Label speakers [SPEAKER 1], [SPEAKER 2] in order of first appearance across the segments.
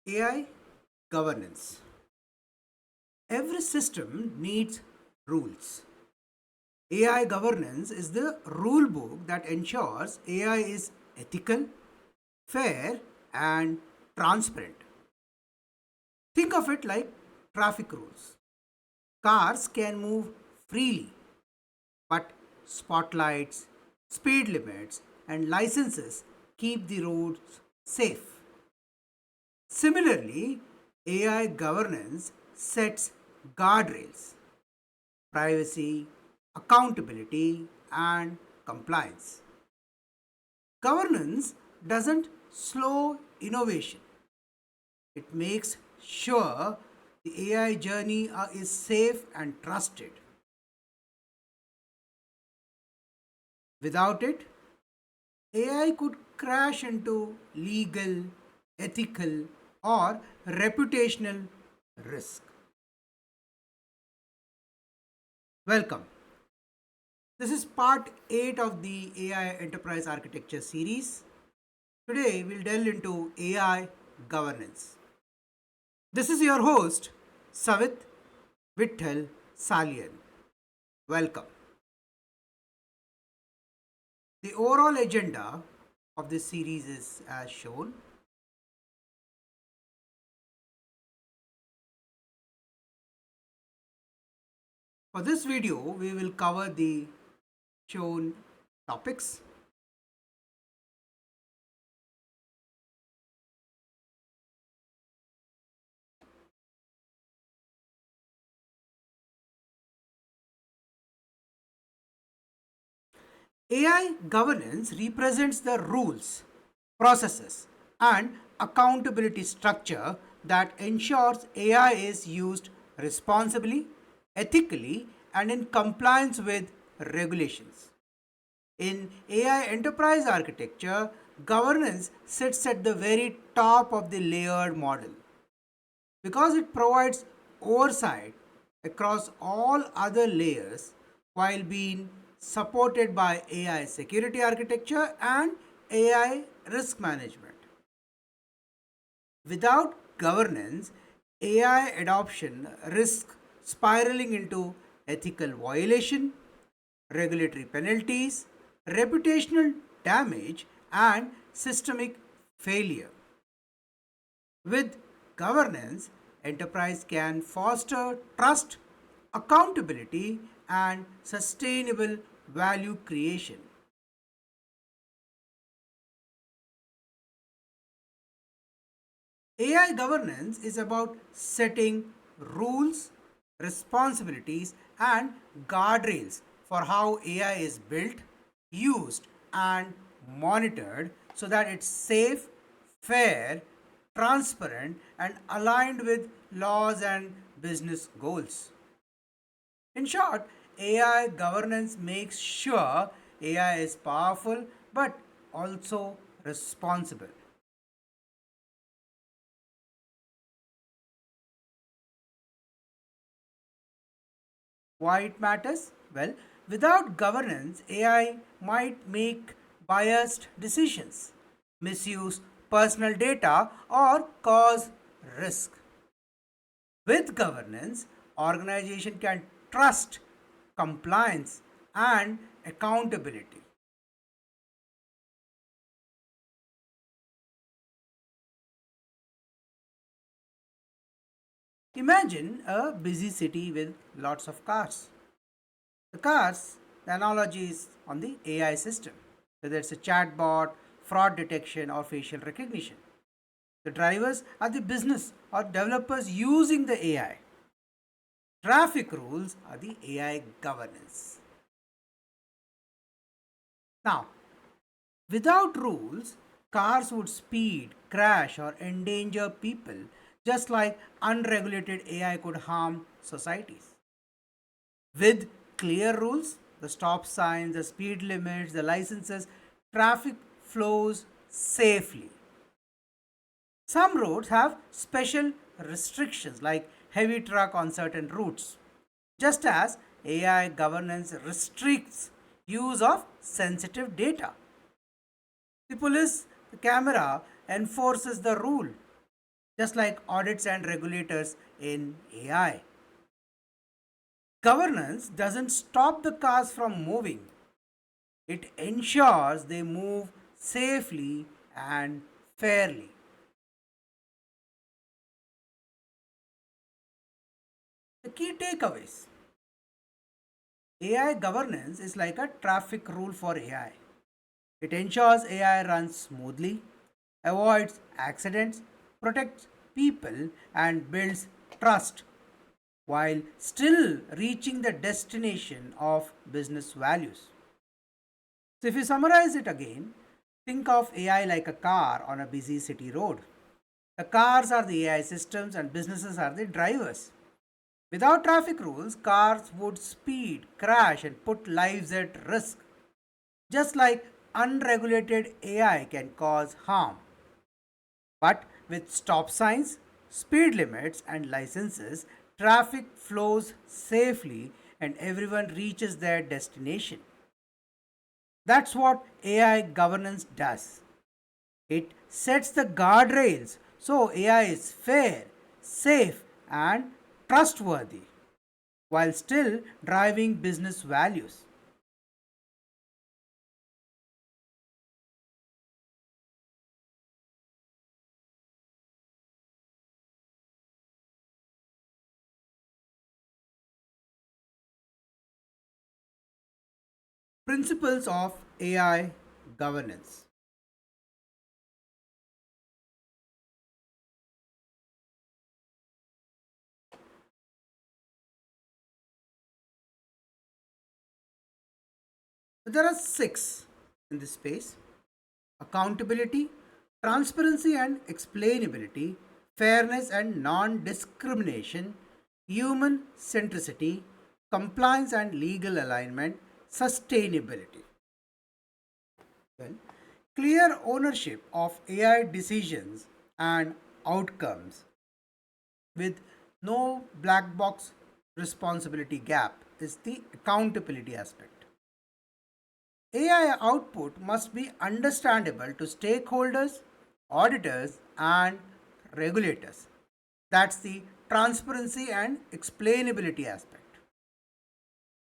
[SPEAKER 1] AI governance. Every system needs rules. AI governance is the rule book that ensures AI is ethical, fair, and transparent. Think of it like traffic rules. Cars can move freely, but spotlights, speed limits, and licenses keep the roads safe. Similarly, AI governance sets guardrails, privacy, accountability, and compliance. Governance doesn't slow innovation, it makes sure the AI journey is safe and trusted. Without it, AI could crash into legal, ethical, or reputational risk. Welcome. This is part 8 of the AI Enterprise Architecture series. Today we'll delve into AI governance. This is your host, Savit Vitthal Salian. Welcome. The overall agenda of this series is as shown. For this video, we will cover the shown topics. AI governance represents the rules, processes, and accountability structure that ensures AI is used responsibly, ethically, and in compliance with regulations. In AI enterprise architecture, governance sits at the very top of the layered model because it provides oversight across all other layers while being supported by AI security architecture and AI risk management. Without governance, AI adoption risks spiraling into ethical violation, regulatory penalties, reputational damage, and systemic failure. With governance, enterprise can foster trust, accountability, and sustainable value creation. AI governance is about setting rules, responsibilities, and guardrails for how AI is built, used, and monitored so that it's safe, fair, transparent, and aligned with laws and business goals. In short, AI governance makes sure AI is powerful but also responsible. Why it matters? Well, without governance, AI might make biased decisions, misuse personal data, or cause risk. With governance, organization can trust compliance and accountability. Imagine a busy city with lots of cars. The analogy is on the AI system, whether it's a chatbot, fraud detection, or facial recognition. The drivers are the business or developers using the AI. Traffic rules are the AI governance. Now, without rules, cars would speed, crash, or endanger people, just like unregulated AI could harm societies. With clear rules, the stop signs, the speed limits, the licenses, traffic flows safely. Some roads have special restrictions like heavy truck on certain routes, just as AI governance restricts use of sensitive data. The police, the camera enforces the rule. just like audits and regulators in AI. Governance doesn't stop the cars from moving, it ensures they move safely and fairly. The key takeaways: AI governance is like a traffic rule for AI. It ensures AI runs smoothly, avoids accidents, protects people, and builds trust while still reaching the destination of business values. So, if you summarize it again, think of AI like a car on a busy city road. The cars are the AI systems and businesses are the drivers. Without traffic rules, cars would speed, crash, and put lives at risk. Just like unregulated AI can cause harm. But with stop signs, speed limits, and licenses, traffic flows safely and everyone reaches their destination. That's what AI governance does. It sets the guardrails so AI is fair, safe, and trustworthy while still driving business values. Principles of AI governance. So there are six in this space: accountability, transparency and explainability, fairness and non discrimination, human centricity, compliance and legal alignment, sustainability. Well, clear ownership of AI decisions and outcomes with no black box responsibility gap is the accountability aspect. AI output must be understandable to stakeholders, auditors, and regulators. That's the transparency and explainability aspect.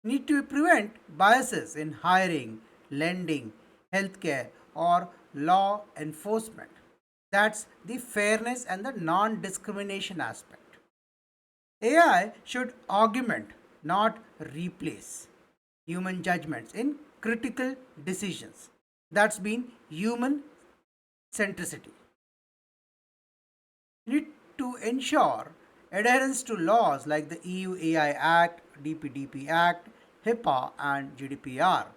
[SPEAKER 1] Need to prevent biases in hiring, lending, healthcare, or law enforcement. That's the fairness and the non discrimination aspect. AI should augment, not replace, human judgments in critical decisions. That's been human centricity. Need to ensure adherence to laws like the EU AI Act, DPDP Act, HIPAA, and GDPR.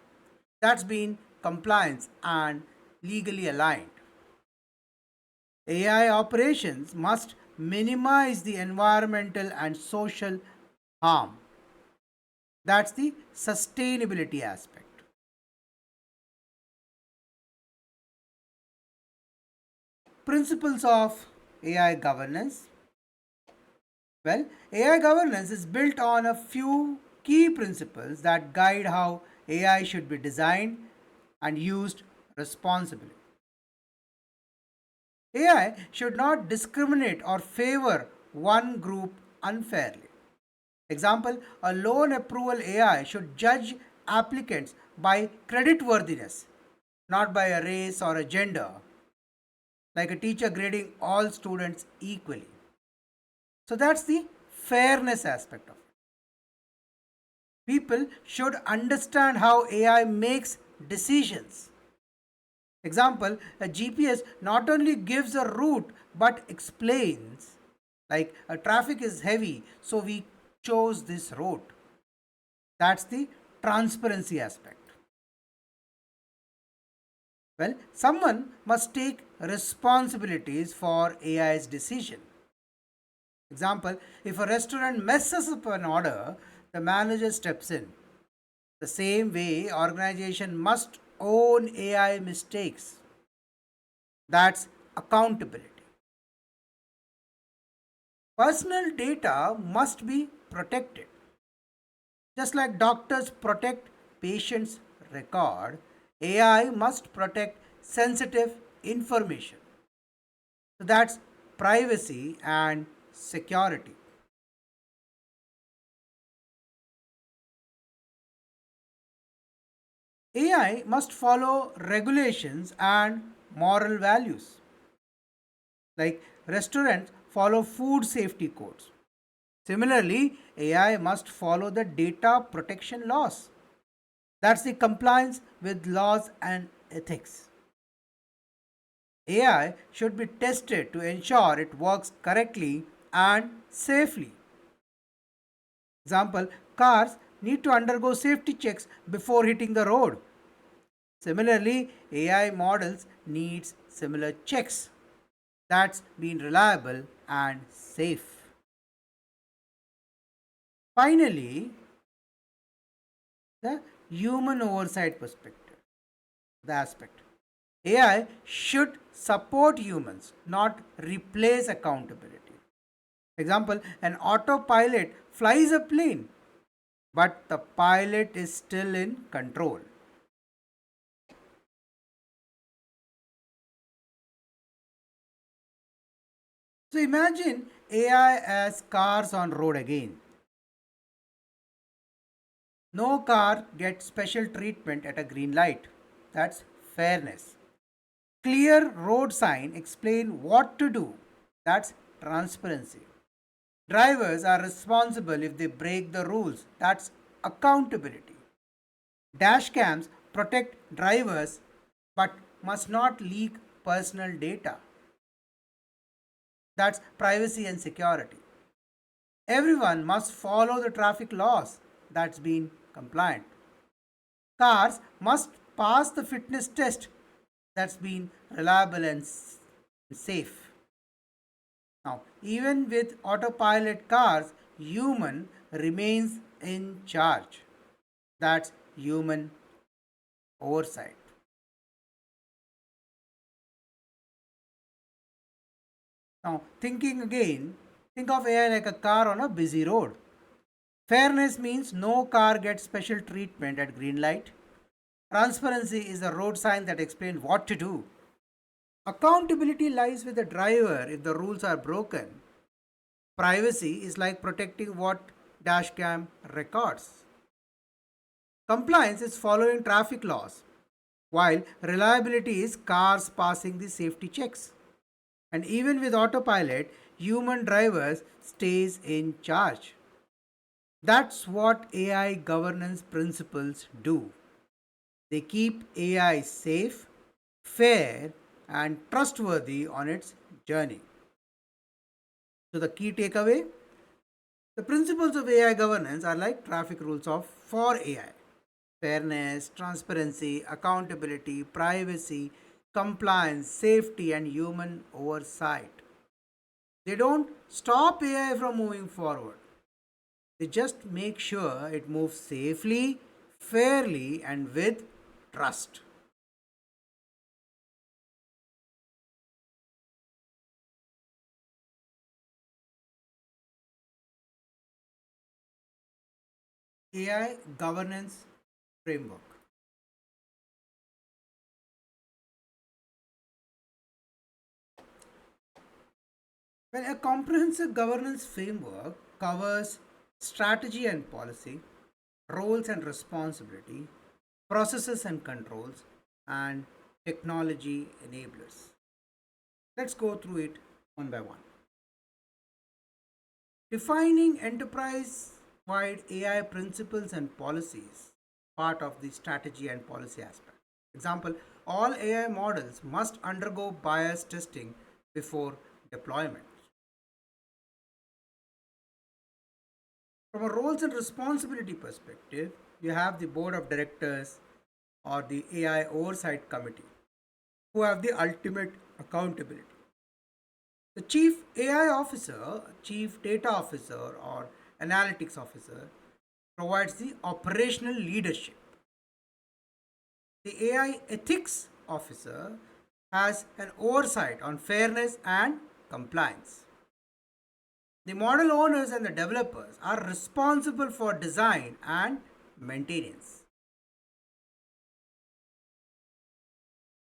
[SPEAKER 1] That's been compliance and legally aligned. AI operations must minimize the environmental and social harm. That's the sustainability aspect. Principles of AI governance. Well, AI governance is built on a few key principles that guide how AI should be designed and used responsibly. AI should not discriminate or favor one group unfairly. Example, a loan approval AI should judge applicants by creditworthiness, not by a race or a gender, like a teacher grading all students equally. So that's the fairness aspect of it. People should understand how AI makes decisions. Example, a GPS not only gives a route but explains, like a traffic is heavy, so we chose this route. That's the transparency aspect. Well, someone must take responsibilities for AI's decision. Example, if a restaurant messes up an order, the manager steps in. The same way, organization must own AI mistakes. That's accountability. Personal data must be protected. Just like doctors protect patients' record, AI must protect sensitive information. So that's privacy and security. AI must follow regulations and moral values. Like restaurants follow food safety codes. Similarly, AI must follow the data protection laws. That's the compliance with laws and ethics. AI should be tested to ensure it works correctly and safely. Example, cars need to undergo safety checks before hitting the road. Similarly, AI models needs similar checks. That's been reliable and safe. Finally, the human oversight perspective, the aspect. AI should support humans, not replace accountability. Example, an autopilot flies a plane, but the pilot is still in control. So imagine AI as cars on road again. No car gets special treatment at a green light. That's fairness. Clear road sign explain what to do. That's transparency. Drivers are responsible if they break the rules. That's accountability. Dash cams protect drivers but must not leak personal data. That's privacy and security. Everyone must follow the traffic laws. That's being compliant. Cars must pass the fitness test. That's been reliable and safe. Now, even with autopilot cars, human remains in charge. That's human oversight. Now, thinking again, think of AI like a car on a busy road. Fairness means no car gets special treatment at green light. Transparency is a road sign that explains what to do. Accountability lies with the driver if the rules are broken. Privacy is like protecting what dashcam records. Compliance is following traffic laws, while reliability is cars passing the safety checks. And even with autopilot, human drivers stays in charge. That's what AI governance principles do. They keep AI safe, fair, and trustworthy on its journey. So the key takeaway, the principles of AI governance are like traffic rules of for AI. Fairness, transparency, accountability, privacy, compliance, safety, and human oversight. They don't stop AI from moving forward. They just make sure it moves safely, fairly, and with trust. AI governance framework. Well, a comprehensive governance framework covers strategy and policy, roles and responsibility, processes and controls, and technology enablers. Let's go through it one by one. Defining enterprise wide AI principles and policies, part of the strategy and policy aspect. Example, all AI models must undergo bias testing before deployment. From a roles and responsibility perspective, you have the board of directors or the AI oversight committee who have the ultimate accountability. The chief AI officer, chief data officer, or analytics officer provides the operational leadership. The AI ethics officer has an oversight on fairness and compliance. The model owners and the developers are responsible for design and maintenance.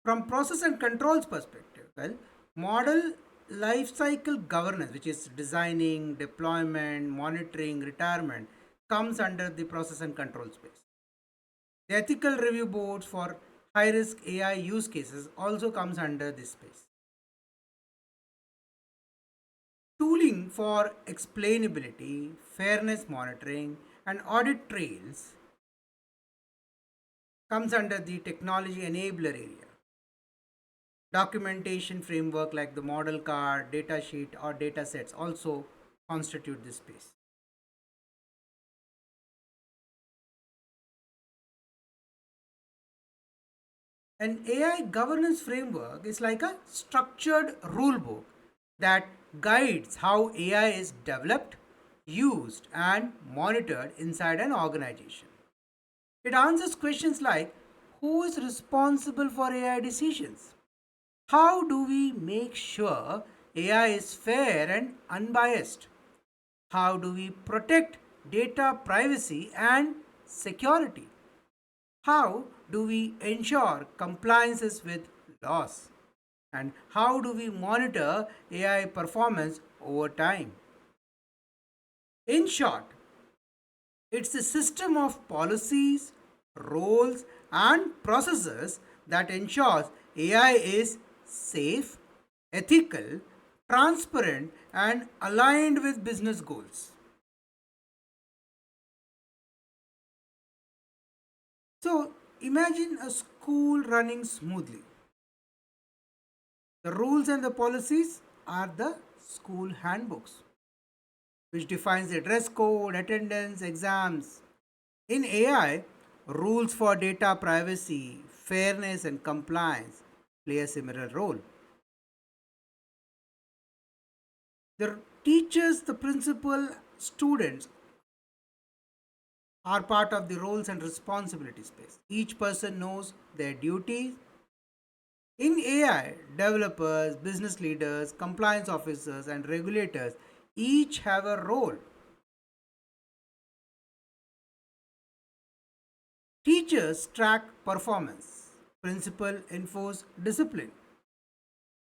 [SPEAKER 1] From process and controls perspective, well, model Lifecycle governance, which is designing, deployment, monitoring, retirement, comes under the process and control space. The ethical review boards for high risk AI use cases also comes under this space. Tooling for explainability, fairness monitoring, and audit trails comes under the technology enabler area. Documentation framework like the model card, data sheet, or data sets also constitute this space. An AI governance framework is like a structured rule book that guides how AI is developed, used, and monitored inside an organization. It answers questions like who is responsible for AI decisions? How do we make sure AI is fair and unbiased? How do we protect data privacy and security? How do we ensure compliances with laws? And how do we monitor AI performance over time? In short, it's a system of policies, roles, and processes that ensures AI is safe, ethical, transparent, and aligned with business goals. So, imagine a school running smoothly. The rules and the policies are the school handbooks, which defines the dress code, attendance, exams. In AI, rules for data privacy, fairness, and compliance play a similar role. The teachers, the principal, students are part of the roles and responsibility space. Each person knows their duties. In AI, developers, business leaders, compliance officers, and regulators each have a role. Teachers track performance, principal enforce discipline.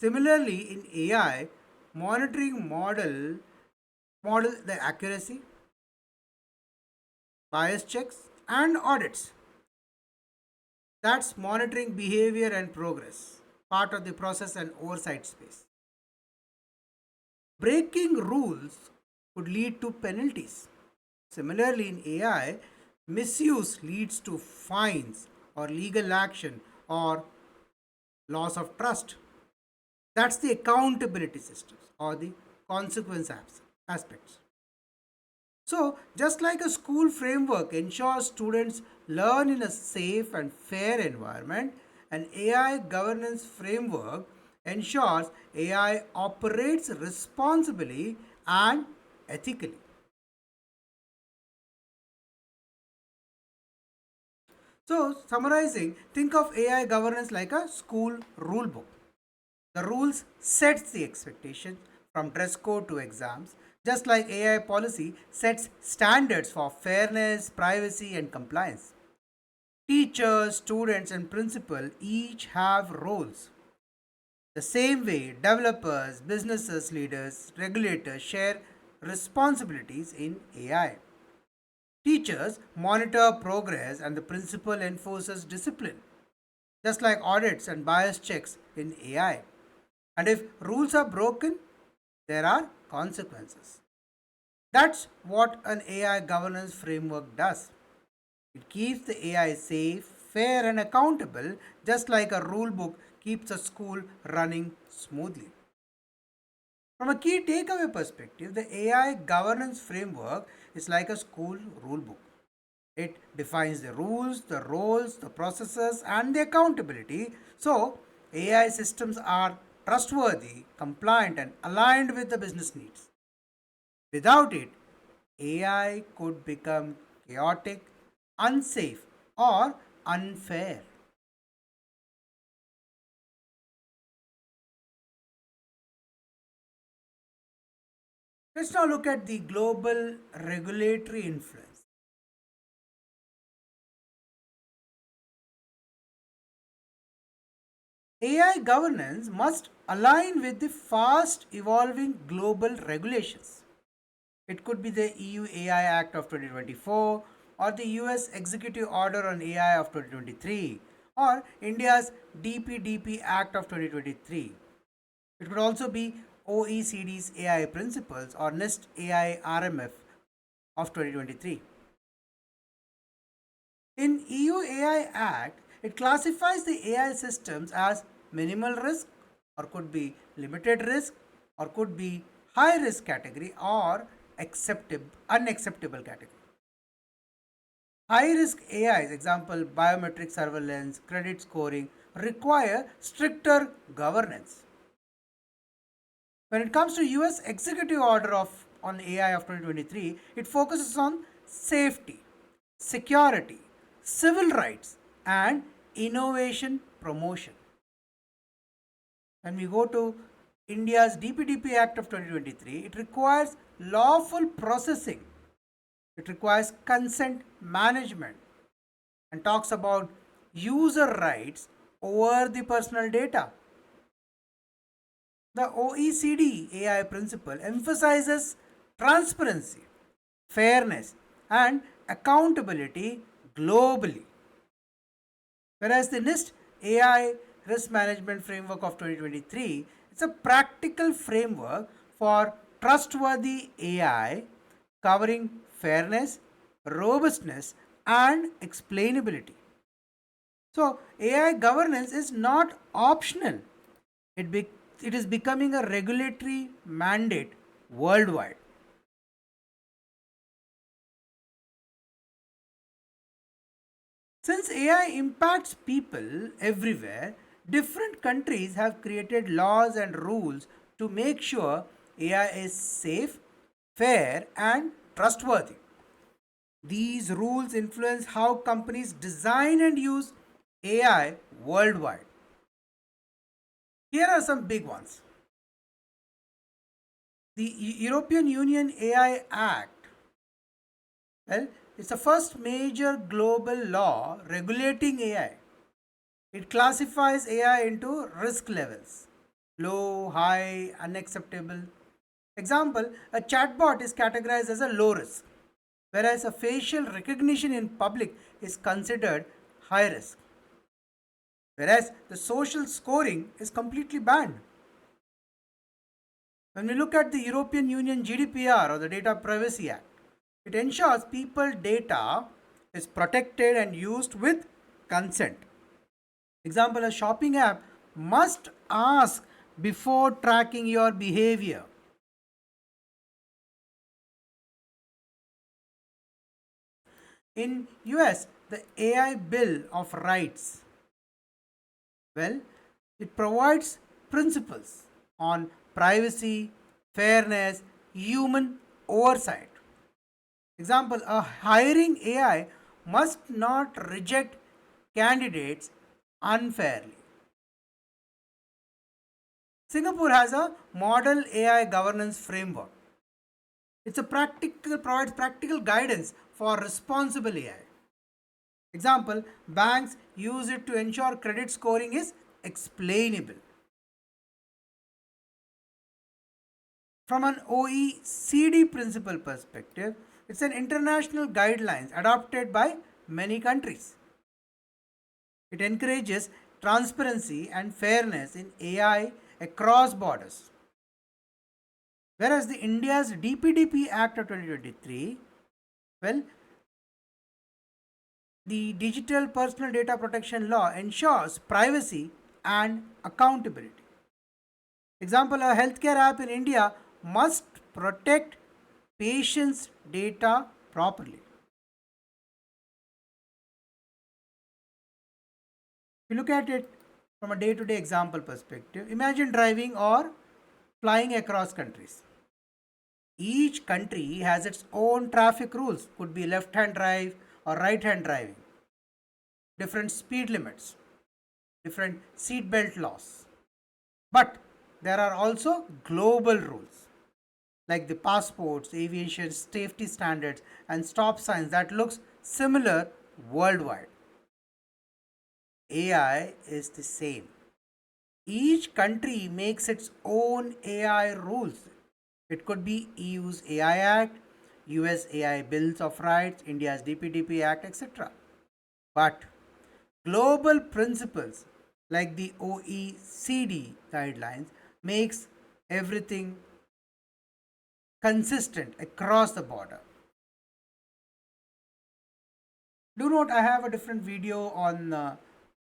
[SPEAKER 1] Similarly, in AI, monitoring model the accuracy, bias checks, and audits. That's monitoring behavior and progress, part of the process and oversight space. Breaking rules could lead to penalties. Similarly, in AI, misuse leads to fines or legal action or loss of trust. That's the accountability systems or the aspects. So, just like a school framework ensures students learn in a safe and fair environment, an AI governance framework ensures AI operates responsibly and ethically. So, summarizing, think of AI governance like a school rule book. The rules sets the expectations from dress code to exams, just like AI policy sets standards for fairness, privacy, and compliance. Teachers, students, and principal each have roles. The same way, developers, businesses, leaders, regulators share responsibilities in AI. Teachers monitor progress and the principal enforces discipline, just like audits and bias checks in AI. And if rules are broken, there are consequences. That's what an AI governance framework does. It keeps the AI safe, fair, and accountable, just like a rule book keeps a school running smoothly. From a key takeaway perspective, the AI governance framework is like a school rule book. It defines the rules, the roles, the processes, and the accountability. So, AI systems are trustworthy, compliant, and aligned with the business needs. Without it, AI could become chaotic, unsafe, or unfair. Let's now look at the global regulatory influence. AI governance must align with the fast evolving global regulations. It could be the EU AI Act of 2024 or the US Executive Order on AI of 2023 or India's DPDP Act of 2023. It could also be OECD's AI Principles or NIST AI RMF of 2023. In EU AI Act, it classifies the AI systems as minimal risk or could be limited risk or could be high risk category or acceptable unacceptable category. High risk AIs, example biometric surveillance, credit scoring, require stricter governance. When it comes to US Executive Order on AI of 2023, it focuses on safety, security, civil rights, and innovation promotion. When we go to India's DPDP Act of 2023, it requires lawful processing, it requires consent management, and talks about user rights over the personal data. The OECD AI principle emphasizes transparency, fairness, and accountability globally. Whereas the NIST AI Risk Management Framework of 2023 is a practical framework for trustworthy AI covering fairness, robustness, and explainability. So, AI governance is not optional, it is becoming a regulatory mandate worldwide. Since AI impacts people everywhere, different countries have created laws and rules to make sure AI is safe, fair, and trustworthy. These rules influence how companies design and use AI worldwide. Here are some big ones. The European Union AI Act, well, it's the first major global law regulating AI. It classifies AI into risk levels: low, high, unacceptable. Example, a chatbot is categorized as a low risk, whereas a facial recognition in public is considered high risk, whereas the social scoring is completely banned. When we look at the European Union GDPR or the Data Privacy Act, it ensures people data is protected and used with consent. Example, a shopping app must ask before tracking your behavior. In US, the AI Bill of Rights, well, it provides principles on privacy, fairness, human oversight. Example, a hiring AI must not reject candidates unfairly. Singapore has a model AI governance framework. It's a practical provides practical guidance for responsible AI. Example, banks use it to ensure credit scoring is explainable. From an OECD principle perspective, it's an international guidelines adopted by many countries. It encourages transparency and fairness in AI across borders. Whereas the India's DPDP Act of 2023, well, the Digital Personal Data Protection Law ensures privacy and accountability. Example, a healthcare app in India must protect patients' data properly. If you look at it from a day to day example perspective, imagine driving or flying across countries. Each country has its own traffic rules, could be left hand drive or right hand driving, different speed limits, different seat belt laws. But there are also global rules like the passports, aviation safety standards, and stop signs that looks similar worldwide. AI is the same. Each country makes its own AI rules. It could be EU's AI Act, US AI Bills of Rights, India's DPDP Act, etc. But global principles like the OECD guidelines makes everything consistent across the border. Do note I have a different video on the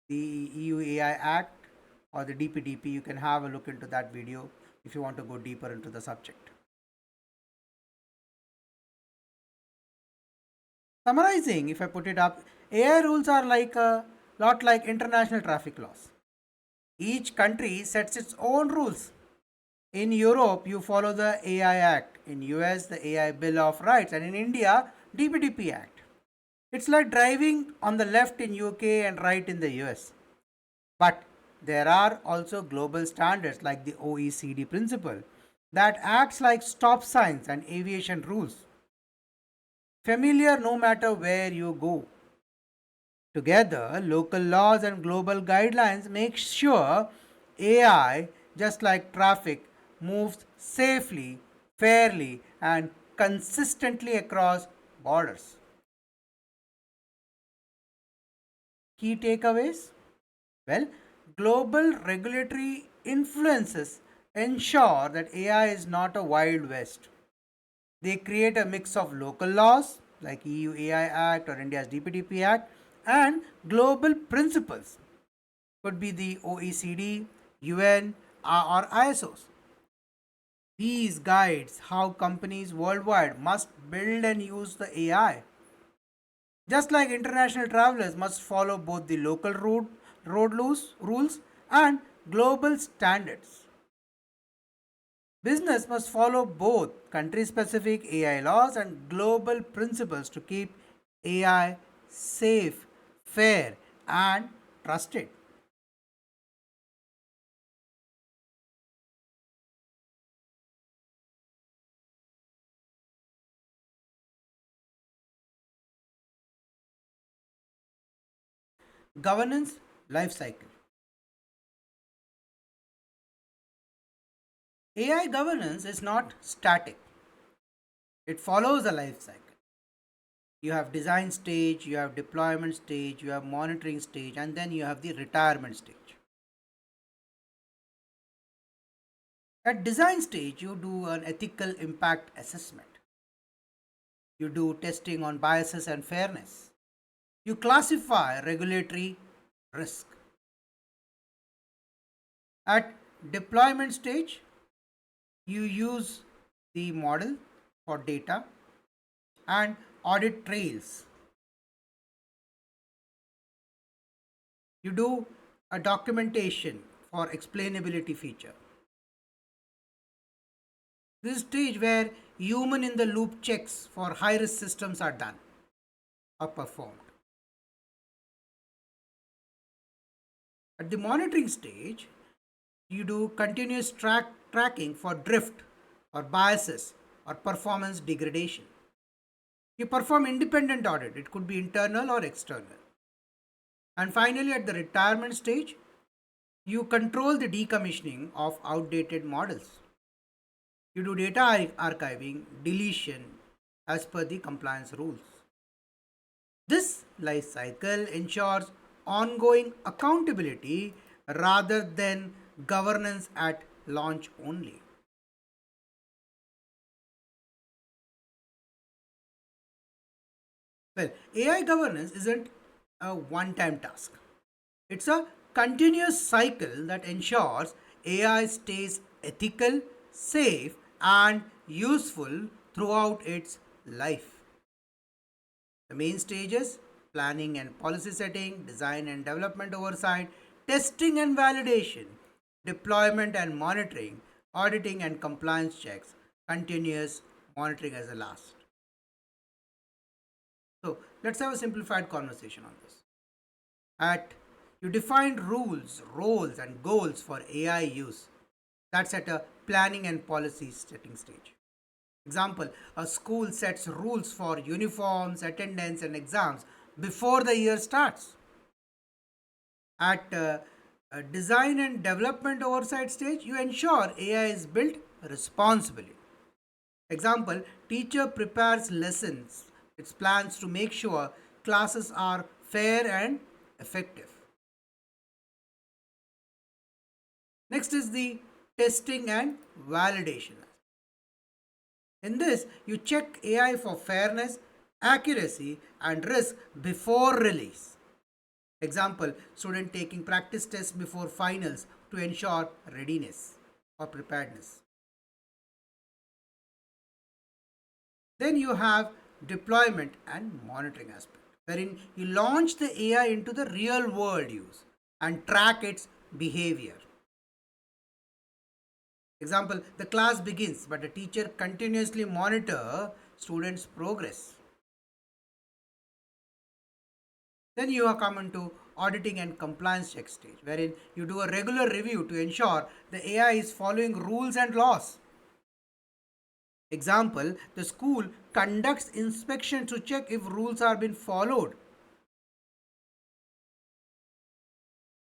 [SPEAKER 1] EU AI Act or the DPDP. You can have a look into that video if you want to go deeper into the subject. Summarizing, if I put it up, AI rules are like a lot like international traffic laws. Each country sets its own rules. In Europe, you follow the AI Act. In US, the AI Bill of Rights, and in India, DPDP Act. It's like driving on the left in UK and right in the US. But there are also global standards like the OECD principle that acts like stop signs and aviation rules. Familiar no matter where you go. Together, local laws and global guidelines make sure AI, just like traffic, moves safely, fairly, and consistently across borders. Key takeaways? Well, global regulatory influences ensure that AI is not a wild west. They create a mix of local laws like EU AI Act or India's DPDP Act and global principles, could be the OECD, UN, or ISOs. These guides how companies worldwide must build and use the AI. Just like international travelers must follow both the local road rules and global standards. Business must follow both country specific AI laws and global principles to keep AI safe, fair, and trusted. Governance life cycle. AI governance is not static, it follows a life cycle. You have design stage, you have deployment stage, you have monitoring stage, and then you have the retirement stage. At design stage, you do an ethical impact assessment. You do testing on biases and fairness. You classify regulatory risk. At deployment stage, you use the model for data and audit trails. You do a documentation for explainability feature. This stage where human in the loop checks for high risk systems are done or performed. At the monitoring stage, you do continuous tracking for drift or biases or performance degradation. You perform independent audit, it could be internal or external. And finally, at the retirement stage, you control the decommissioning of outdated models. You do data archiving, deletion as per the compliance rules. This life cycle ensures ongoing accountability rather than governance at launch only. Well, AI governance isn't a one time task, it's a continuous cycle that ensures AI stays ethical, safe, and useful throughout its life. The main stages: planning and policy setting, design and development oversight, testing and validation, deployment and monitoring, auditing and compliance checks, continuous monitoring as the last. So let's have a simplified conversation on this. At you define rules, roles, and goals for AI use. That's at a planning and policy setting stage. Example, a school sets rules for uniforms, attendance, and exams before the year starts. At Design and development oversight stage, you ensure AI is built responsibly. Example, teacher prepares lessons, its plans to make sure classes are fair and effective. Next is the testing and validation. In this, you check AI for fairness, accuracy, and risk before release. Example, student taking practice tests before finals to ensure readiness or preparedness. Then you have deployment and monitoring aspect, wherein you launch the AI into the real world use and track its behavior. Example, the class begins, but the teacher continuously monitor students' progress. Then you are come into auditing and compliance check stage, wherein you do a regular review to ensure the AI is following rules and laws. Example, the school conducts inspection to check if rules are being followed.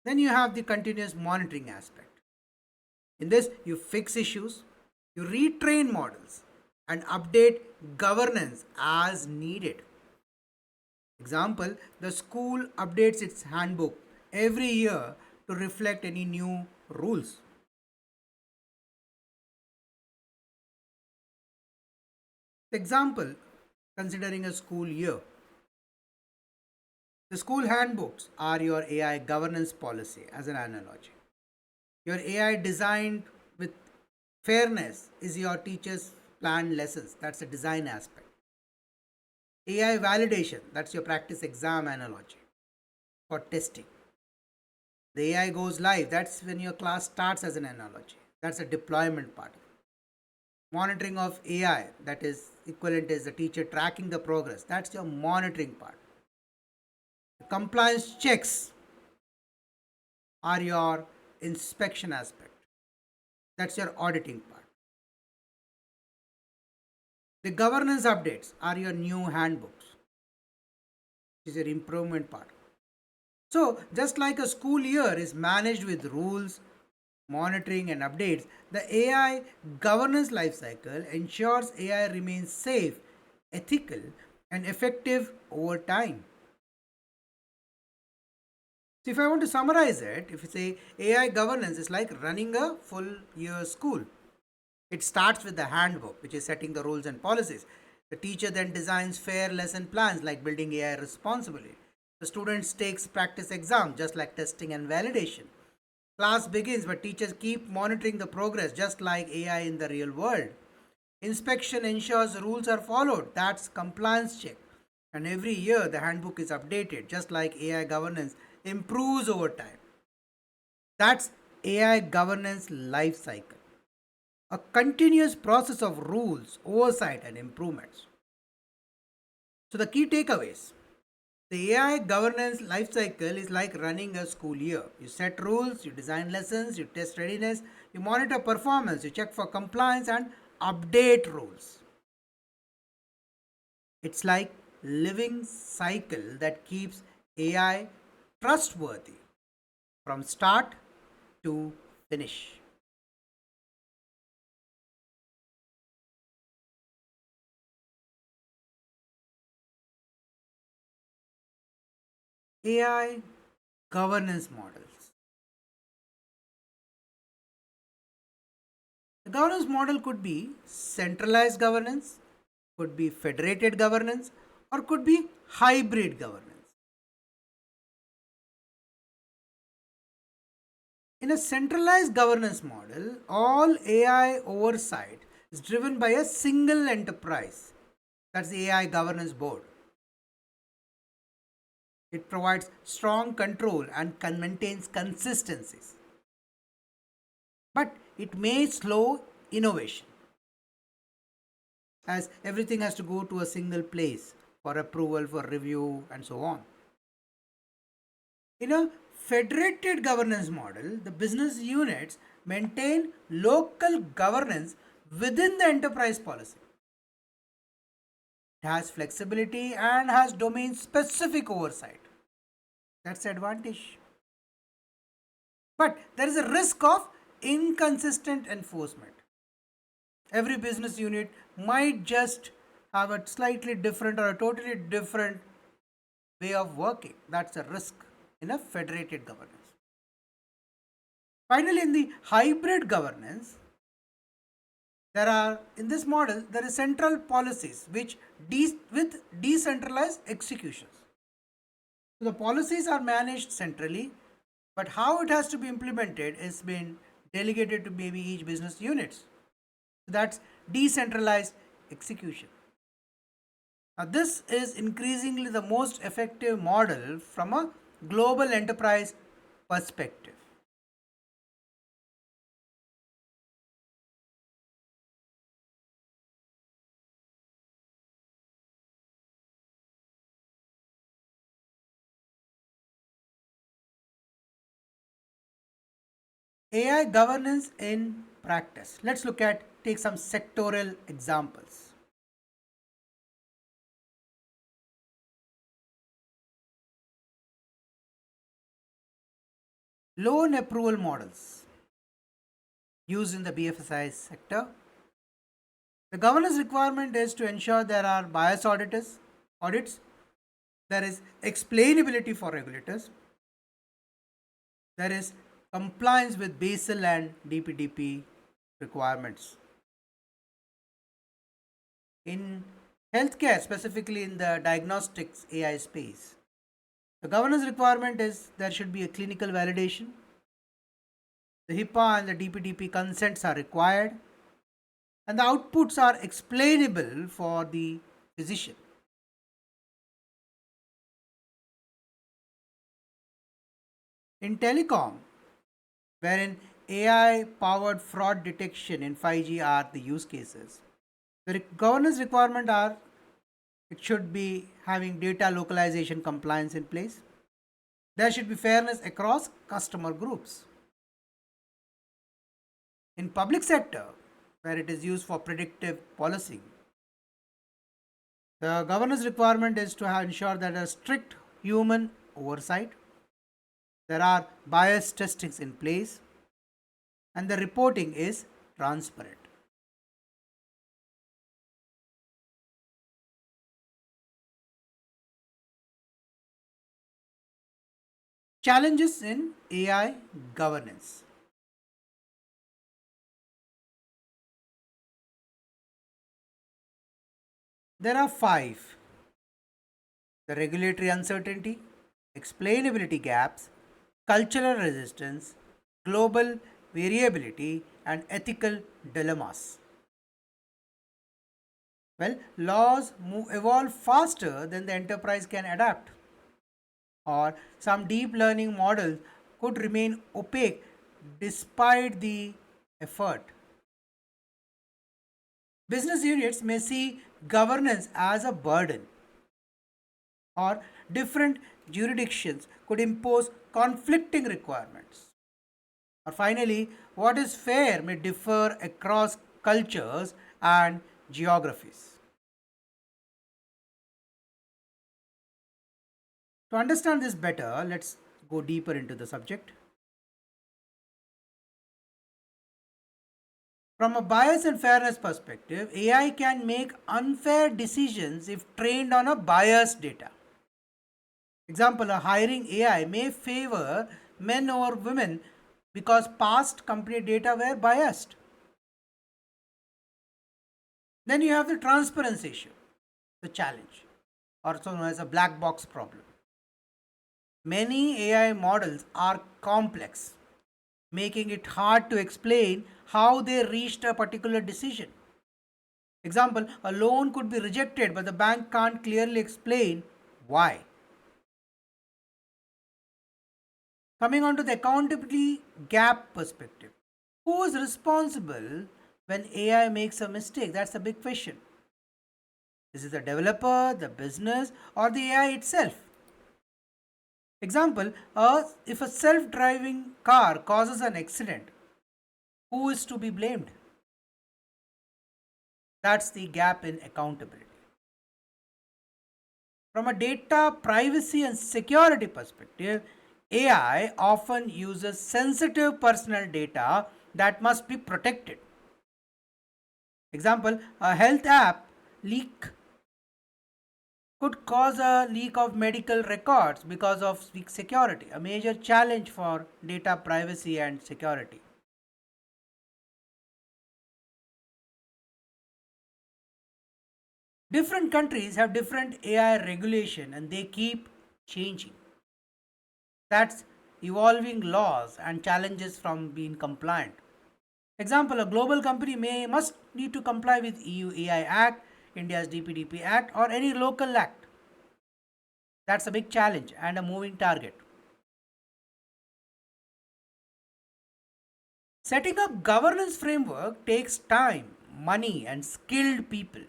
[SPEAKER 1] Then you have the continuous monitoring aspect. In this, you fix issues, you retrain models, and update governance as needed. Example, the school updates its handbook every year to reflect any new rules. Example, considering a school year. The school handbooks are your AI governance policy as an analogy. Your AI designed with fairness is your teacher's planned lessons. That's a design aspect. AI validation, that's your practice exam analogy for testing. The AI goes live, that's when your class starts as an analogy. That's a deployment part. Monitoring of AI, that is equivalent is the teacher tracking the progress. That's your monitoring part. Compliance checks are your inspection aspect. That's your auditing part. The governance updates are your new handbooks, which is your improvement part. So, just like a school year is managed with rules, monitoring, and updates, the AI governance lifecycle ensures AI remains safe, ethical, and effective over time. So, if I want to summarize it, if you say AI governance is like running a full year school. It starts with the handbook, which is setting the rules and policies. The teacher then designs fair lesson plans like building AI responsibly. The students takes practice exam just like testing and validation. Class begins, but teachers keep monitoring the progress just like AI in the real world. Inspection ensures rules are followed. That's compliance check. And every year the handbook is updated just like AI governance improves over time. That's AI governance life cycle, a continuous process of rules, oversight, and improvements. So, the key takeaways, the AI governance lifecycle is like running a school year. You set rules, you design lessons, you test readiness, you monitor performance, you check for compliance, and update rules. It's like living cycle that keeps AI trustworthy from start to finish. AI governance models. The governance model could be centralized governance, could be federated governance, or could be hybrid governance. In a centralized governance model, all AI oversight is driven by a single enterprise. That's the AI governance board. It provides strong control and maintains consistencies. But it may slow innovation as everything has to go to a single place for approval, for review, and so on. In a federated governance model, the business units maintain local governance within the enterprise policy. It has flexibility and has domain specific oversight. That's the advantage. But there is a risk of inconsistent enforcement. Every business unit might just have a slightly different or a totally different way of working. That's a risk in a federated governance. Finally, in the hybrid governance, there are in this model there is central policies which with decentralized executions. So the policies are managed centrally, but how it has to be implemented is been delegated to maybe each business units. So that's decentralized execution. Now, this is increasingly the most effective model from a global enterprise perspective. AI governance in practice. Let's take some sectoral examples. Loan approval models used in the BFSI sector. The governance requirement is to ensure there are bias audits, there is explainability for regulators, there is compliance with Basel and DPDP requirements. In healthcare, specifically in the diagnostics AI space, the governance requirement is there should be a clinical validation. The HIPAA and the DPDP consents are required, and the outputs are explainable for the physician. In telecom, wherein AI powered fraud detection in 5G are the use cases, the governance requirement are it should be having data localization compliance in place. There should be fairness across customer groups. In public sector, where it is used for predictive policing, the governance requirement is to ensure that a strict human oversight, there are bias testings in place, and the reporting is transparent. Challenges in AI governance. There are five: the regulatory uncertainty, explainability gaps, cultural resistance, global variability, and ethical dilemmas. Well, evolve faster than the enterprise can adapt, or some deep learning models could remain opaque despite the effort. Business units may see governance as a burden, or different jurisdictions could impose conflicting requirements. Or finally, what is fair may differ across cultures and geographies. To understand this better, let's go deeper into the subject. From a bias and fairness perspective, AI can make unfair decisions if trained on a biased data. Example, a hiring AI may favor men over women because past company data were biased. Then you have the transparency issue, the challenge, also known as a black box problem. Many AI models are complex, making it hard to explain how they reached a particular decision. Example, a loan could be rejected, but the bank can't clearly explain why. Coming on to the accountability gap perspective. Who is responsible when AI makes a mistake? That's a big question. Is it the developer, the business, or the AI itself? Example, if a self driving car causes an accident, who is to be blamed? That's the gap in accountability. From a data privacy and security perspective, AI often uses sensitive personal data that must be protected. Example, a health app leak could cause a leak of medical records because of weak security, a major challenge for data privacy and security. Different countries have different AI regulation and they keep changing. That's evolving laws and challenges from being compliant. Example, a global company may must need to comply with EU AI Act, India's DPDP Act, or any local act. That's a big challenge and a moving target. Setting up governance framework takes time, money, and skilled people.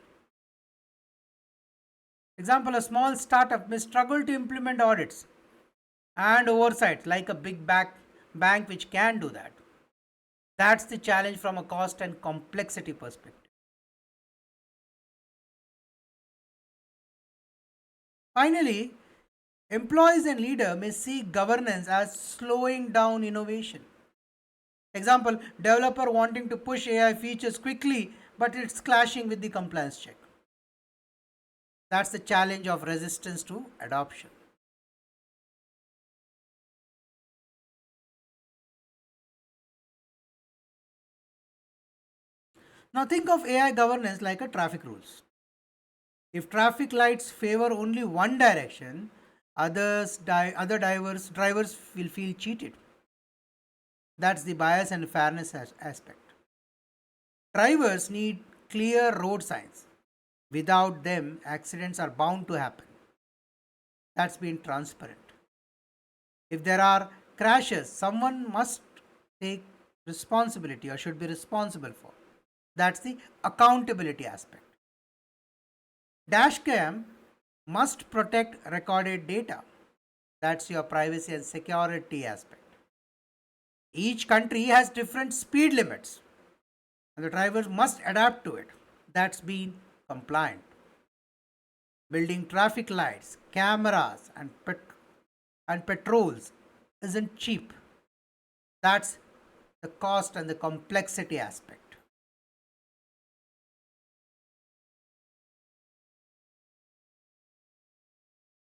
[SPEAKER 1] Example, a small startup may struggle to implement audits and oversight like a bank which can do that. That's the challenge from a cost and complexity perspective. Finally, employees and leaders may see governance as slowing down innovation. Example, developer wanting to push AI features quickly but it's clashing with the compliance check. That's the challenge of resistance to adoption. Now think of AI governance like a traffic rules. If traffic lights favor only one direction, other drivers will feel cheated. That's the bias and fairness aspect. Drivers need clear road signs. Without them, accidents are bound to happen. That's being transparent. If there are crashes, someone must take responsibility or should be responsible for. That's the accountability aspect. Dashcam must protect recorded data. That's your privacy and security aspect. Each country has different speed limits and the drivers must adapt to it. That's being compliant. Building traffic lights, cameras, and patrols isn't cheap. That's the cost and the complexity aspect.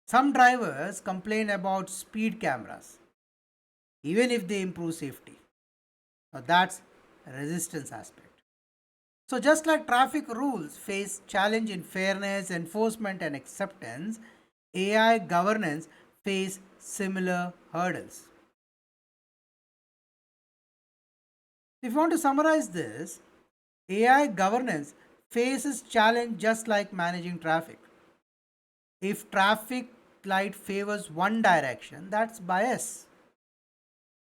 [SPEAKER 1] Some drivers complain about speed cameras, even if they improve safety. Now that's resistance aspect. So just like traffic rules face challenge in fairness, enforcement and acceptance, AI governance face similar hurdles. If you want to summarize this, AI governance faces challenge just like managing traffic. If traffic light favors one direction, that's bias.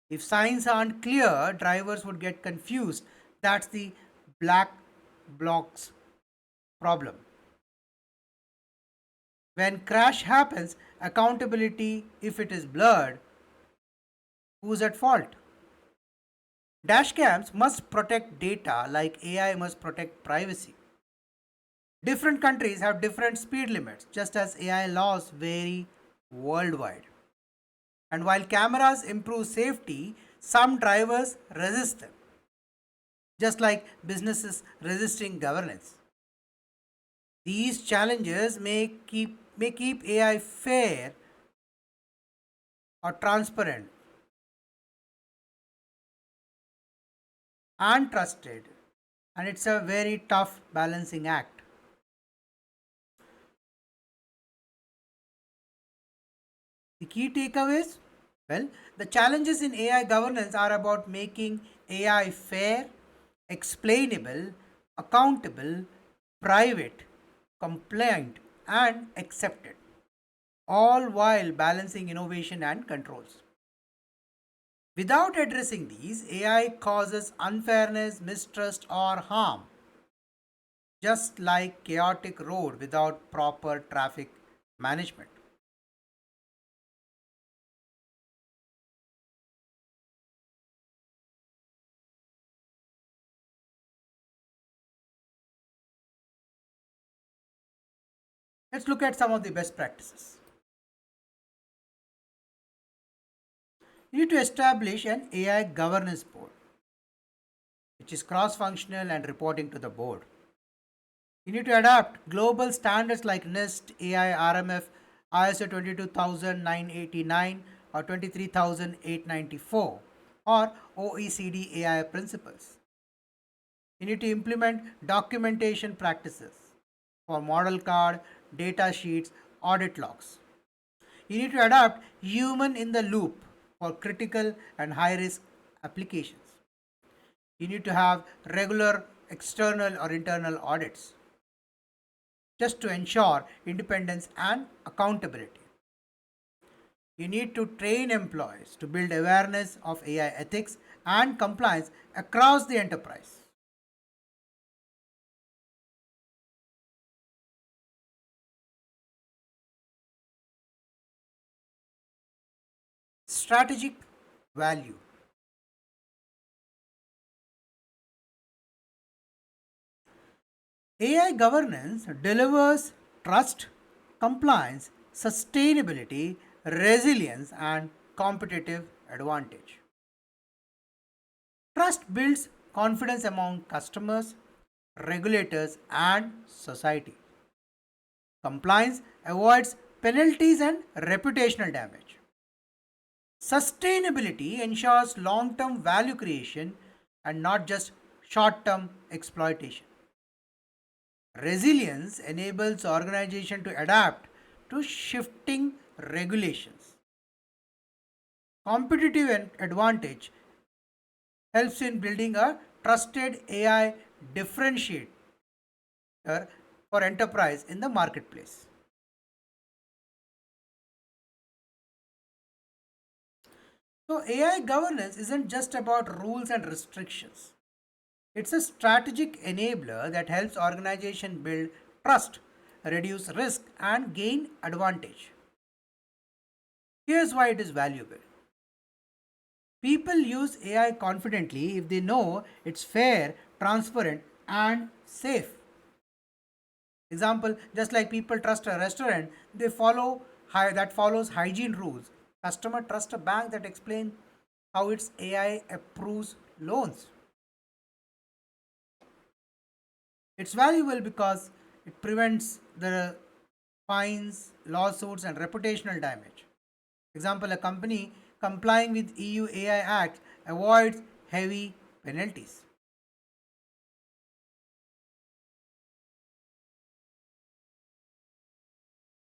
[SPEAKER 1] If signs aren't clear, drivers would get confused. That's the black box problem. When crash happens, accountability, if it is blurred, who's at fault? Dashcams must protect data like AI must protect privacy. Different countries have different speed limits, just as AI laws vary worldwide. And while cameras improve safety, some drivers resist them, just like businesses resisting governance. These challenges may keep AI fair or transparent and trusted, and it's a very tough balancing act. The key takeaways, well, the challenges in AI governance are about making AI fair, explainable, accountable, private, compliant, and accepted, all while balancing innovation and controls. Without addressing these, AI causes unfairness, mistrust, or harm, just like chaotic road without proper traffic management. Let's look at some of the best practices. You need to establish an AI governance board, which is cross functional and reporting to the board. You need to adapt global standards like NIST, AI, RMF, ISO 22989 or 23894 or OECD AI principles. You need to implement documentation practices for model card, data sheets, audit logs. You need to adapt human in the loop for critical and high risk applications. You need to have regular external or internal audits just to ensure independence and accountability. You need to train employees to build awareness of AI ethics and compliance across the enterprise. Strategic value. AI governance delivers trust, compliance, sustainability, resilience, and competitive advantage. Trust builds confidence among customers, regulators, and society. Compliance avoids penalties and reputational damage. Sustainability ensures long term value creation and not just short term exploitation. Resilience enables organization to adapt to shifting regulations. Competitive advantage helps in building a trusted AI differentiator for enterprise in the marketplace. So, AI governance isn't just about rules and restrictions. It's a strategic enabler that helps organization build trust, reduce risk and gain advantage. Here's why it is valuable. People use AI confidently if they know it's fair, transparent and safe. Example, just like people trust a restaurant, they follow that follows hygiene rules. Customer trust a bank that explains how its AI approves loans. It's valuable because it prevents the fines, lawsuits, and reputational damage. Example, a company complying with EU AI Act avoids heavy penalties.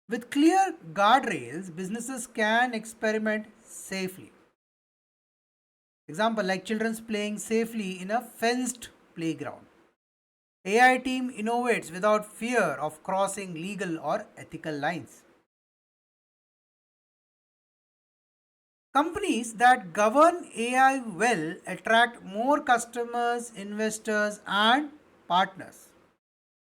[SPEAKER 1] With clear guardrails, businesses can experiment safely. Example, like children's playing safely in a fenced playground. AI team innovates without fear of crossing legal or ethical lines. Companies that govern AI well attract more customers, investors, and partners.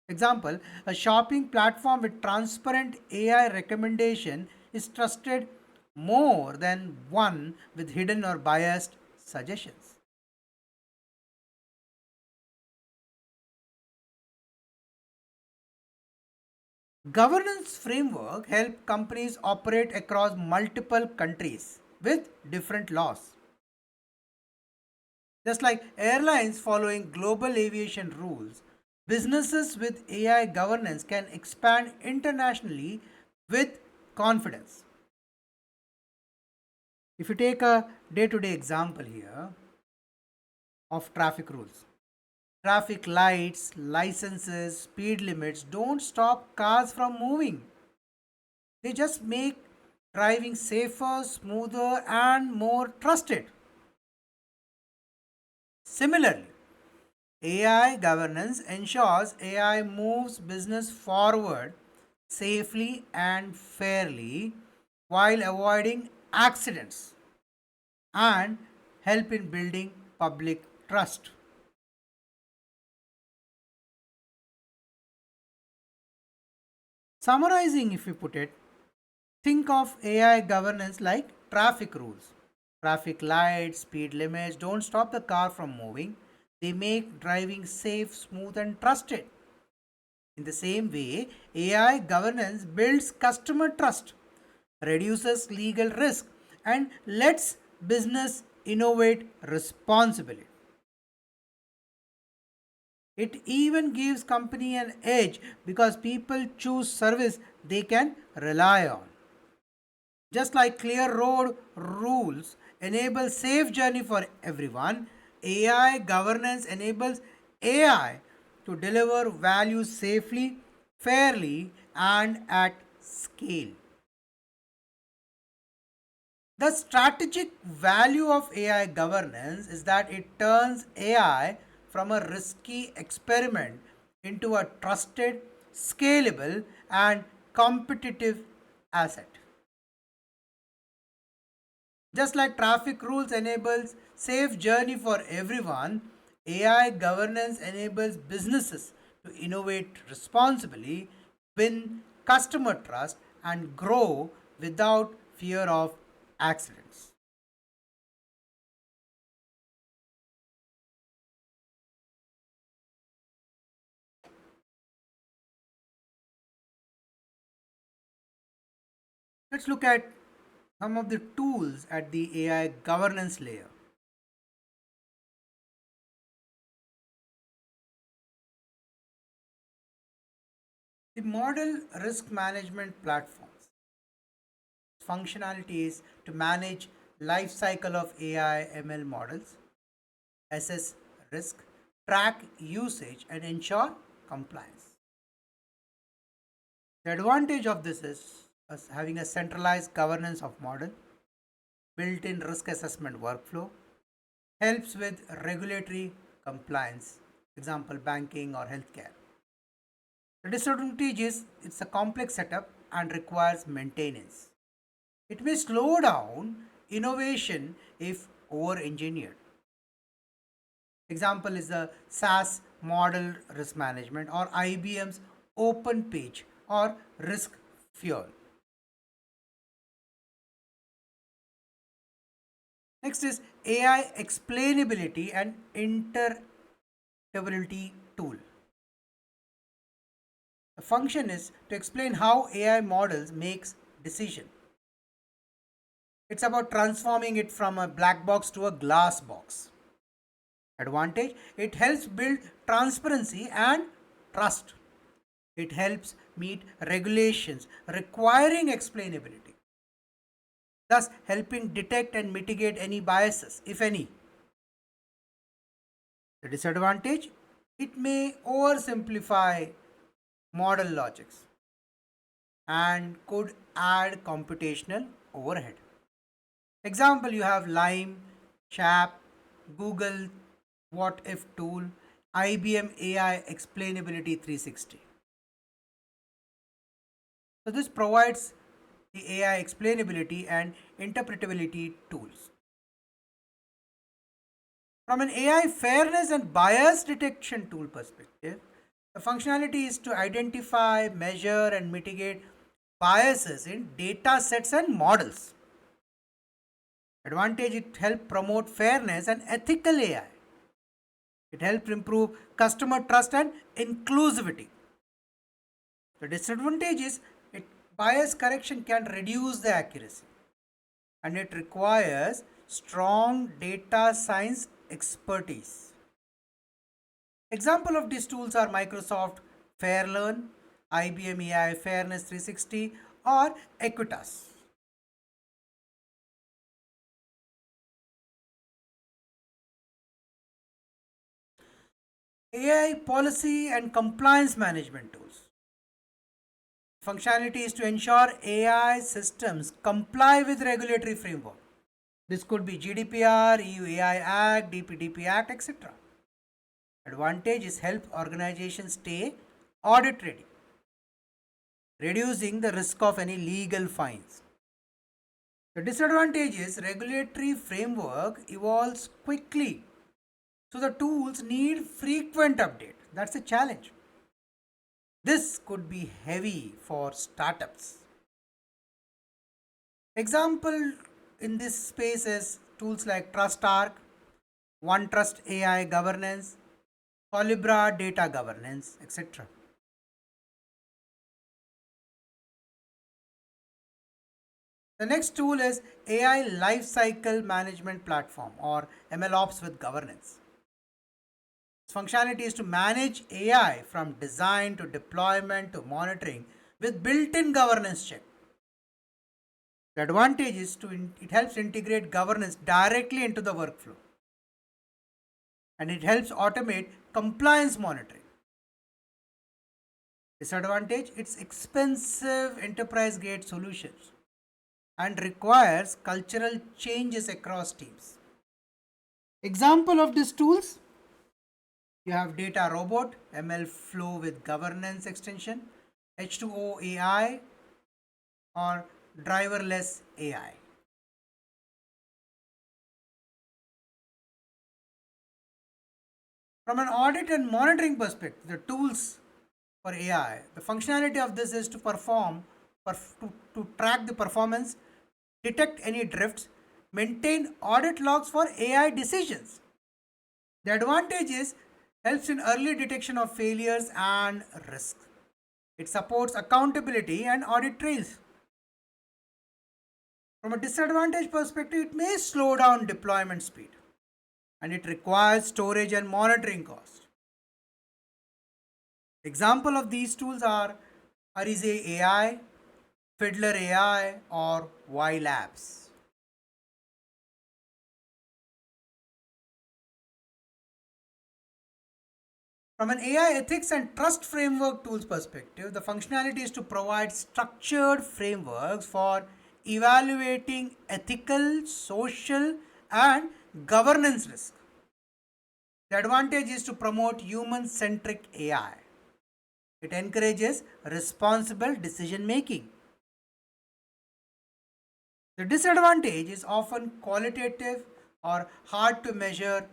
[SPEAKER 1] Example, a shopping platform with transparent AI recommendation is trusted more than one with hidden or biased suggestions. Governance framework help companies operate across multiple countries with different laws. Just like airlines following global aviation rules, businesses with AI governance can expand internationally with confidence. If you take a day to day example here of traffic rules, traffic lights, licenses, speed limits don't stop cars from moving. They just make driving safer, smoother, and more trusted. Similarly, AI governance ensures AI moves business forward safely and fairly while avoiding accidents and help in building public trust. Summarizing, if you put it, think of AI governance like traffic rules. Traffic lights, speed limits don't stop the car from moving. They make driving safe, smooth, and trusted. In the same way, AI governance builds customer trust, reduces legal risk, and lets business innovate responsibly. It even gives company an edge because people choose service they can rely on. Just like clear road rules enable safe journey for everyone, AI governance enables AI to deliver value safely, fairly, and at scale. The strategic value of AI governance is that it turns AI from a risky experiment into a trusted, scalable, and competitive asset. Just like traffic rules enables safe journey for everyone, AI governance enables businesses to innovate responsibly, win customer trust, and grow without fear of accidents. Let's look at some of the tools at the AI governance layer. The model risk management platforms functionality is to manage life cycle of AI ML models, assess risk, track usage, and ensure compliance. The advantage of this is us having a centralized governance of model, built-in risk assessment workflow, helps with regulatory compliance, example banking or healthcare. The disadvantage is it's a complex setup and requires maintenance. It may slow down innovation if over engineered. Example is the SaaS model risk management or IBM's open page or risk fuel. Next is AI explainability and interpretability tool. The function is to explain how AI models makes decision. It's about transforming it from a black box to a glass box. Advantage, it helps build transparency and trust. It helps meet regulations requiring explainability, thus helping detect and mitigate any biases, if any. The disadvantage, it may oversimplify model logics and could add computational overhead. Example, you have Lime, Chap, Google What If tool, IBM AI Explainability 360. So this provides the AI explainability and interpretability tools. From an AI fairness and bias detection tool perspective, the functionality is to identify, measure, and mitigate biases in data sets and models. Advantage, it helps promote fairness and ethical AI. It helps improve customer trust and inclusivity. The disadvantage is it bias correction can reduce the accuracy and it requires strong data science expertise. Example of these tools are Microsoft Fairlearn, IBM AI Fairness 360 or Equitas. AI policy and compliance management tools. Functionality is to ensure AI systems comply with regulatory framework. This could be GDPR, EU AI Act, DPDP Act, etc. Advantage is help organizations stay audit ready, reducing the risk of any legal fines. The disadvantage is regulatory framework evolves quickly, so the tools need frequent update. That's a challenge. This could be heavy for startups. Example in this space is tools like TrustArc, OneTrust AI governance, Colibra data governance, etc. The next tool is AI Lifecycle Management Platform or MLOps with governance. Its functionality is to manage AI from design to deployment to monitoring with built-in governance check. The advantage is it helps integrate governance directly into the workflow and it helps automate compliance monitoring. Disadvantage, it's expensive enterprise grade solutions and requires cultural changes across teams. Example of these tools, you have data robot, ML flow with governance extension, H2O AI or driverless AI. From an audit and monitoring perspective, the tools for AI, the functionality of this is to to track the performance, detect any drifts, maintain audit logs for AI decisions. The advantage is helps in early detection of failures and risks. It supports accountability and audit trails. From a disadvantage perspective, it may slow down deployment speed and it requires storage and monitoring costs. Example of these tools are Arize AI, Fiddler AI, or Y Labs. From an AI ethics and trust framework tools perspective, the functionality is to provide structured frameworks for evaluating ethical, social, and governance risk. The advantage is to promote human centric AI. It encourages responsible decision making. The disadvantage is often qualitative or hard to measure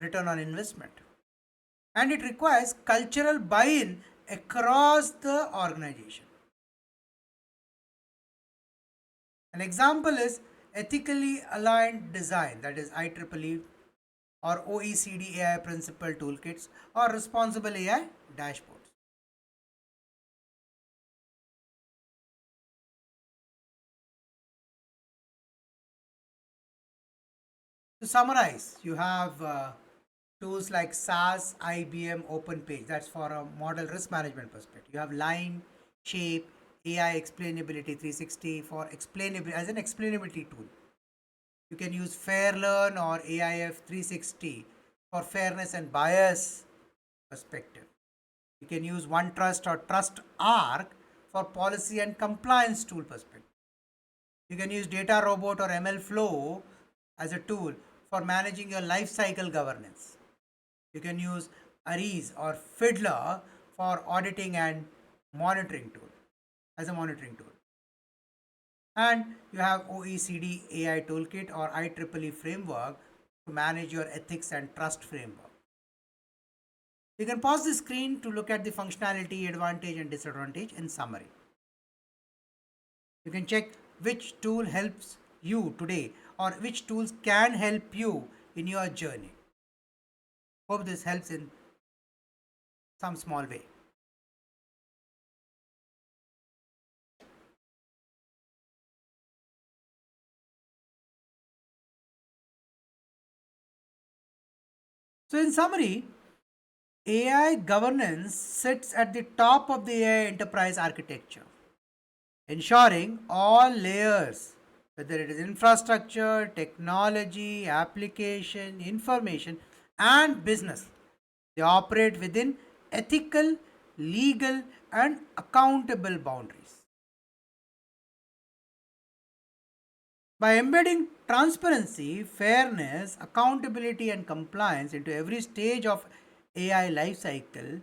[SPEAKER 1] return on investment. And it requires cultural buy in across the organization. An example is ethically aligned design, that is IEEE or OECD AI principle toolkits or responsible AI dashboards. To summarize, you have tools like SAS, IBM, OpenPage. That's for a model risk management perspective. You have Line, Shape, AI Explainability 360 for explainability as an explainability tool. You can use Fairlearn or AIF 360 for fairness and bias perspective. You can use OneTrust or Trust Arc for policy and compliance tool perspective. You can use Data Robot or ML Flow as a tool for managing your life cycle governance. You can use Aries or Fiddler for auditing and monitoring tool as a monitoring tool. And you have OECD AI Toolkit or IEEE framework to manage your ethics and trust framework. You can pause the screen to look at the functionality, advantage and disadvantage in summary. You can check which tool helps you today or which tools can help you in your journey. Hope this helps in some small way. So, in summary, AI governance sits at the top of the AI enterprise architecture, ensuring all layers, whether it is infrastructure, technology, application, information, and business, they operate within ethical, legal, and accountable boundaries. By embedding transparency, fairness, accountability, and compliance into every stage of AI lifecycle,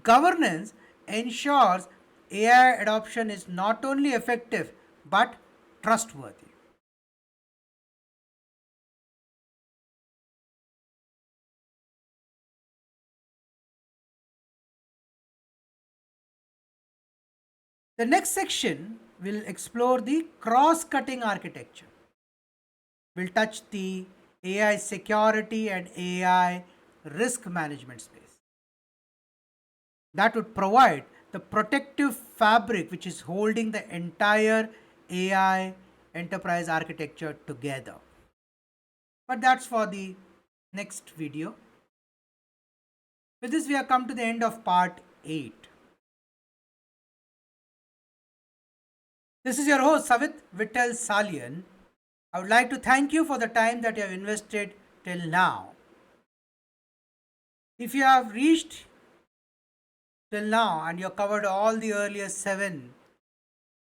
[SPEAKER 1] governance ensures AI adoption is not only effective but trustworthy. The next section will explore the cross cutting architecture. We'll touch the AI security and AI risk management space. That would provide the protective fabric which is holding the entire AI enterprise architecture together. But that's for the next video. With this, we have come to the end of part 8. This is your host, Savit Vittal Salian. I would like to thank you for the time that you have invested till now. If you have reached till now and you have covered all the earlier 7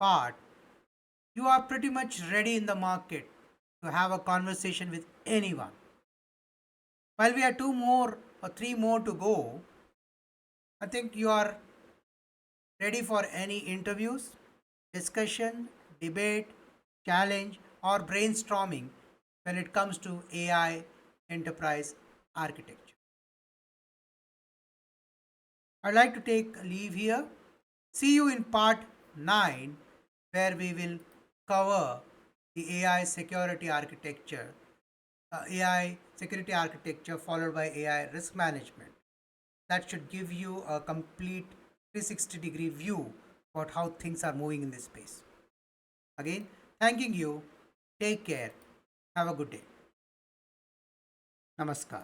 [SPEAKER 1] parts, you are pretty much ready in the market to have a conversation with anyone. While we have 2 more or 3 more to go, I think you are ready for any interviews, discussion, debate, challenge, or brainstorming when it comes to AI enterprise architecture. I'd like to take leave here. See you in part 9, where we will cover the AI security architecture, AI security architecture followed by AI risk management. That should give you a complete 360-degree view about how things are moving in this space. Again, thanking you. Take care. Have a good day. Namaskar.